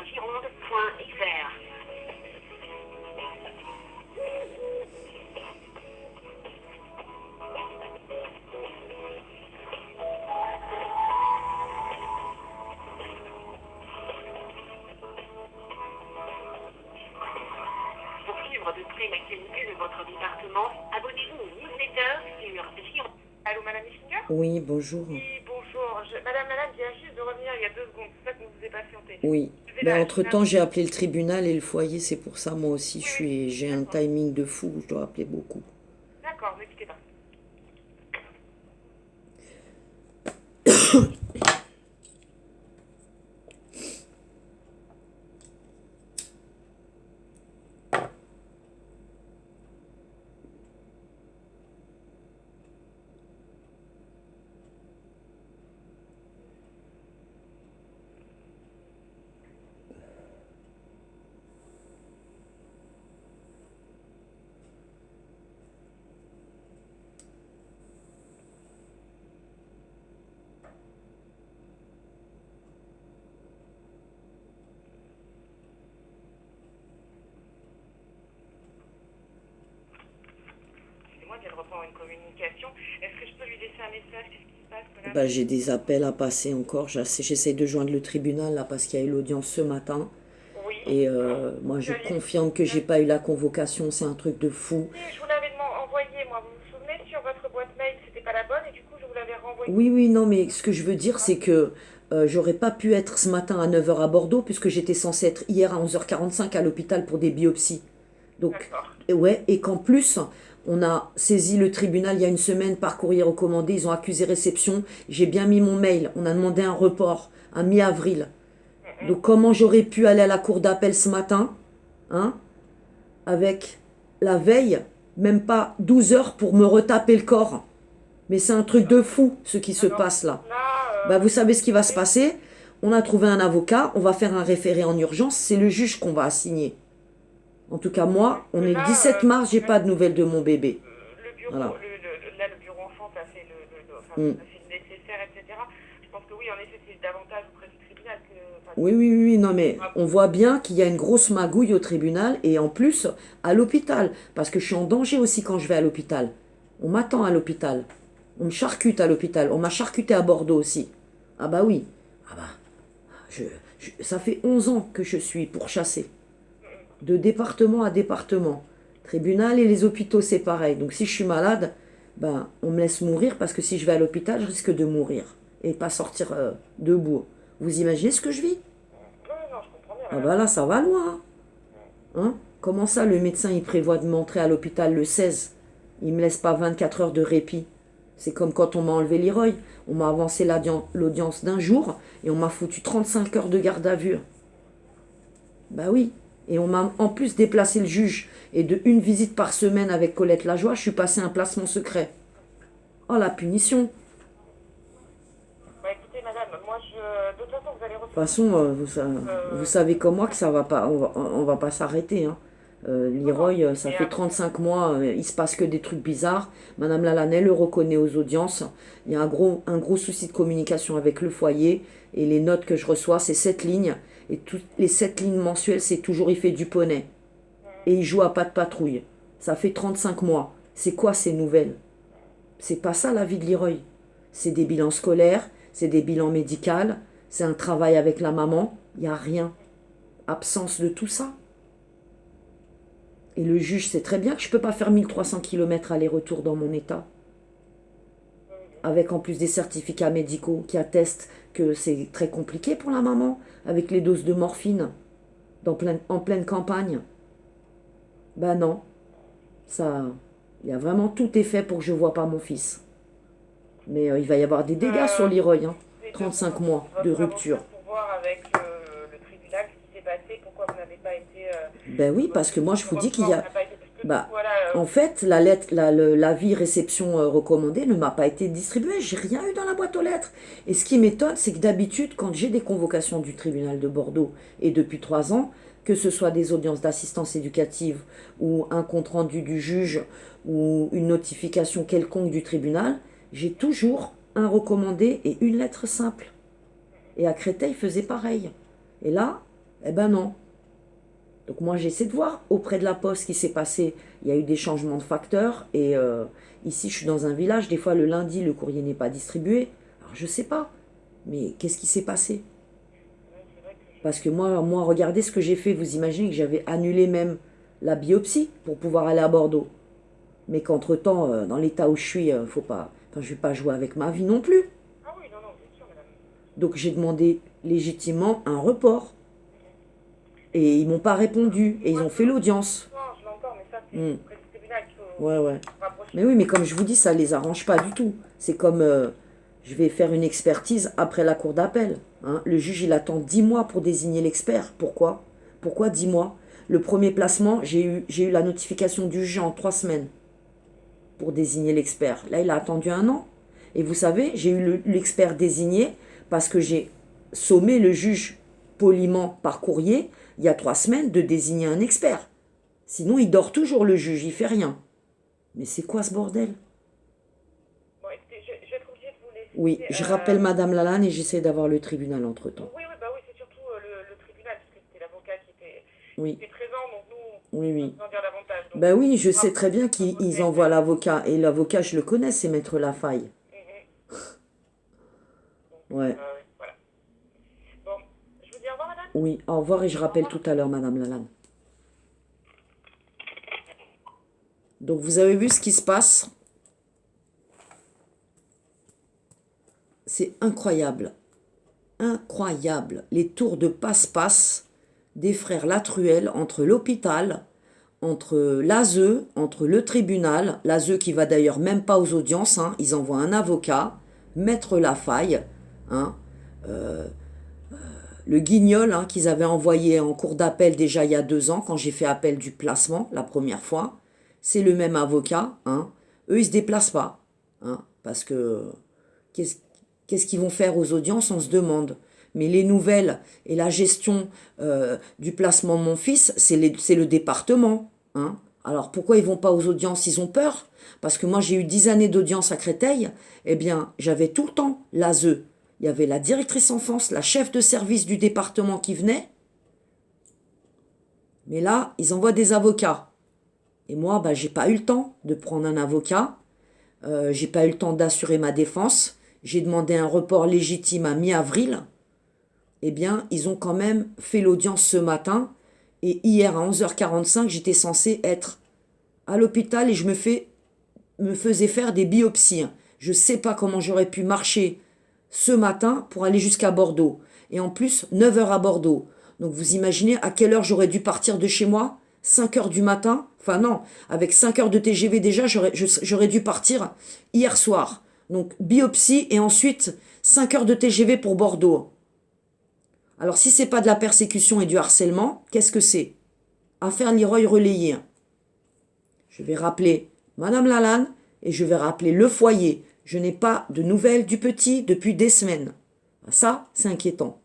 Gironde.fr. Pour suivre de près l'actualité de votre département, abonnez-vous au newsletter sur Gironde. Allô, Madame Michinger? Oui, bonjour. Oui, bonjour. Madame vient juste de revenir il y a 2 secondes. C'est ça que vous ai patienté. Oui. Je vais Ben, la- entre-temps, j'ai appelé le tribunal et le foyer, c'est pour ça, moi aussi, Oui, j'ai un d'accord. timing de fou, je dois appeler beaucoup. D'accord, ne quittez pas. Excusez-moi, je viens de reprendre une communication. Est-ce que je peux lui laisser un message? Qu'est-ce qui se passe, madame? Ben, j'ai des appels à passer encore, j'essaie de joindre le tribunal, là, parce qu'il y a eu l'audience ce matin. Oui. Et moi, je confirme que j'ai pas eu la convocation, c'est un truc de fou. Oui, je vous l'avais envoyé, moi. Vous vous souvenez, sur votre boîte mail, c'était pas la bonne, et du coup, je vous l'avais renvoyé. Oui, oui, non, mais ce que je veux dire, c'est que j'aurais pas pu être ce matin à 9 heures à Bordeaux, puisque j'étais censée être hier à 11h45 à l'hôpital pour des biopsies. Donc, D'accord. ouais, et qu'en plus, on a saisi le tribunal il y a une semaine par courrier recommandé, ils ont accusé réception, j'ai bien mis mon mail, on a demandé un report à mi-avril. Donc comment j'aurais pu aller à la cour d'appel ce matin, hein, avec la veille, même pas 12 heures pour me retaper le corps. Mais c'est un truc de fou ce qui se passe là. Là, Bah, vous savez ce qui va se passer? On a trouvé un avocat, on va faire un référé en urgence, c'est le juge qu'on va assigner. En tout cas, moi, on est le 17 mars, j'ai pas de nouvelles de mon bébé. le bureau, Voilà. là, le bureau enfant, ça fait enfin, Mm. ça fait le nécessaire, etc. Je pense que oui, en effet, c'est davantage auprès du tribunal que. Enfin, Oui, oui, oui, non, mais on voit bien qu'il y a une grosse magouille au tribunal et en plus à l'hôpital. Parce que je suis en danger aussi quand je vais à l'hôpital. On m'attend à l'hôpital. On me charcute à l'hôpital. On m'a charcuté à Bordeaux aussi. Ah bah oui. Ah bah, ça fait 11 ans que je suis pourchassée. De département à département. Tribunal et les hôpitaux, c'est pareil. Donc si je suis malade, ben, on me laisse mourir parce que si je vais à l'hôpital, je risque de mourir et pas sortir debout. Vous imaginez ce que je vis? non, non, je comprends bien, Ah madame. bah là, ça va loin. Hein. Comment ça, le médecin, il prévoit de m'entrer à l'hôpital le 16? Il me laisse pas 24 heures de répit. C'est comme quand on m'a enlevé l'IROI. On m'a avancé l'audience d'un jour et on m'a foutu 35 heures de garde à vue. Bah oui. Et on m'a en plus déplacé le juge. Et de une visite par semaine avec Colette Lajoie, je suis passé un placement secret. Oh, la punition. De Bah écoutez, madame, moi, de toute façon, vous allez toute recevoir. façon, vous savez comme moi que ça va pas, on va pas s'arrêter. Hein. Leroy, ça fait 35 mois, il se passe que des trucs bizarres. Madame Lalanne le reconnaît aux audiences. Il y a un gros souci de communication avec le foyer. Et les notes que je reçois, c'est 7 lignes. Et toutes les 7 lignes mensuelles, c'est toujours il fait du poney. Et il joue à pas de patrouille. Ça fait 35 mois. C'est quoi ces nouvelles? C'est pas ça la vie de Leroy. C'est des bilans scolaires, c'est des bilans médicaux, c'est un travail avec la maman. Il n'y a rien. Absence de tout ça. Et le juge sait très bien que je ne peux pas faire 1300 km aller-retour dans mon état. Avec en plus des certificats médicaux qui attestent que c'est très compliqué pour la maman, avec les doses de morphine en pleine campagne. Ben non, ça, il y a vraiment tout est fait pour que je ne voie pas mon fils. Mais il va y avoir des dégâts sur Leroy, hein. 35 mois de rupture. Pour voir avec le tribunal ce qui s'est passé, pourquoi vous n'avez pas été. Ben oui, parce que moi je vous dis qu'il y a... Bah, Voilà, en fait, la lettre, l'avis réception recommandée ne m'a pas été distribuée. J'ai rien eu dans la boîte aux lettres. Et ce qui m'étonne, c'est que d'habitude, quand j'ai des convocations du tribunal de Bordeaux, et depuis 3 ans, que ce soit des audiences d'assistance éducative ou un compte-rendu du juge ou une notification quelconque du tribunal, j'ai toujours un recommandé et une lettre simple. Et à Créteil, faisait pareil. Et là, Eh ben non. Donc moi j'essaie de voir auprès de la poste ce qui s'est passé. Il y a eu des changements de facteurs et ici je suis dans un village, des fois le lundi le courrier n'est pas distribué. Alors je sais pas, mais qu'est-ce qui s'est passé? Ouais, c'est vrai que Parce que moi regardez ce que j'ai fait, vous imaginez que j'avais annulé même la biopsie pour pouvoir aller à Bordeaux. Mais qu'entre-temps, dans l'état où je suis, faut pas, enfin, je vais pas jouer avec ma vie non plus. Ah oui, non, non, bien sûr, madame. Donc j'ai demandé légitimement un report. Et ils m'ont pas répondu. Et ils Moi, ont fait l'audience. non, je l'entends, mais ça, c'est Hmm. près du tribunal qu'il faut Ouais, ouais. rapprocher. Mais oui, mais comme je vous dis, ça les arrange pas du tout. C'est comme je vais faire une expertise après la cour d'appel. Hein. Le juge, il attend 10 mois pour désigner l'expert. Pourquoi? Pourquoi 10 mois? Le premier placement, j'ai eu la notification du juge en 3 semaines pour désigner l'expert. Là, il a attendu 1 an. Et vous savez, j'ai eu l'expert désigné parce que j'ai sommé le juge poliment par courrier, il y a 3 semaines, de désigner un expert. Sinon, il dort toujours, le juge, il fait rien. Mais c'est quoi ce bordel? Bon, écoutez, je vais être obligée de vous laisser. Oui, je rappelle Madame Lalanne et j'essaie d'avoir le tribunal entre-temps. Oui, oui, bah oui, c'est surtout le tribunal, parce que c'était l'avocat qui Oui, était présent, donc nous, oui, on peut oui. vous en dire davantage. Donc, Ben oui, je on va sais très bien qu'ils rapprocher. envoient l'avocat. Et l'avocat, je le connais, c'est Maître Lafaille. Mhm. Donc, Ouais. voilà. Bon, je vous dis au revoir, madame. Oui, au revoir et je Au rappelle revoir. tout à l'heure Madame Lalanne. Donc vous avez vu ce qui se passe? C'est incroyable. Incroyable. Les tours de passe-passe des frères Latruelle entre l'hôpital, entre l'ASE, entre le tribunal, l'ASE qui va d'ailleurs même pas aux audiences, hein, ils envoient un avocat, Maître Lafaille, hein, le guignol hein, qu'ils avaient envoyé en cour d'appel déjà il y a 2 ans, quand j'ai fait appel du placement la première fois, c'est le même avocat. Hein. Eux, ils se déplacent pas. Hein, parce que qu'est-ce qu'ils vont faire aux audiences, on se demande. Mais les nouvelles et la gestion du placement de mon fils, c'est le département. Hein. Alors pourquoi ils vont pas aux audiences? Ils ont peur. Parce que moi j'ai eu 10 années d'audience à Créteil, eh bien j'avais tout le temps l'ASE. Il y avait la directrice enfance, la chef de service du département qui venait. Mais là, ils envoient des avocats. Et moi, bah, j'ai pas eu le temps de prendre un avocat. J'ai pas eu le temps d'assurer ma défense. J'ai demandé un report légitime à mi-avril. Eh bien, ils ont quand même fait l'audience ce matin. Et hier à 11h45, j'étais censée être à l'hôpital et je me faisais faire des biopsies. Je sais pas comment j'aurais pu marcher ce matin pour aller jusqu'à Bordeaux. Et en plus, 9h à Bordeaux. Donc vous imaginez à quelle heure j'aurais dû partir de chez moi? 5h du matin? Enfin non, avec 5 heures de TGV déjà, j'aurais dû partir hier soir. Donc biopsie et ensuite 5 heures de TGV pour Bordeaux. Alors si c'est pas de la persécution et du harcèlement, qu'est-ce que c'est? Affaire Leroy relayée. Je vais rappeler Madame Lalanne et je vais rappeler le foyer. Je n'ai pas de nouvelles du petit depuis des semaines. Ça, c'est inquiétant.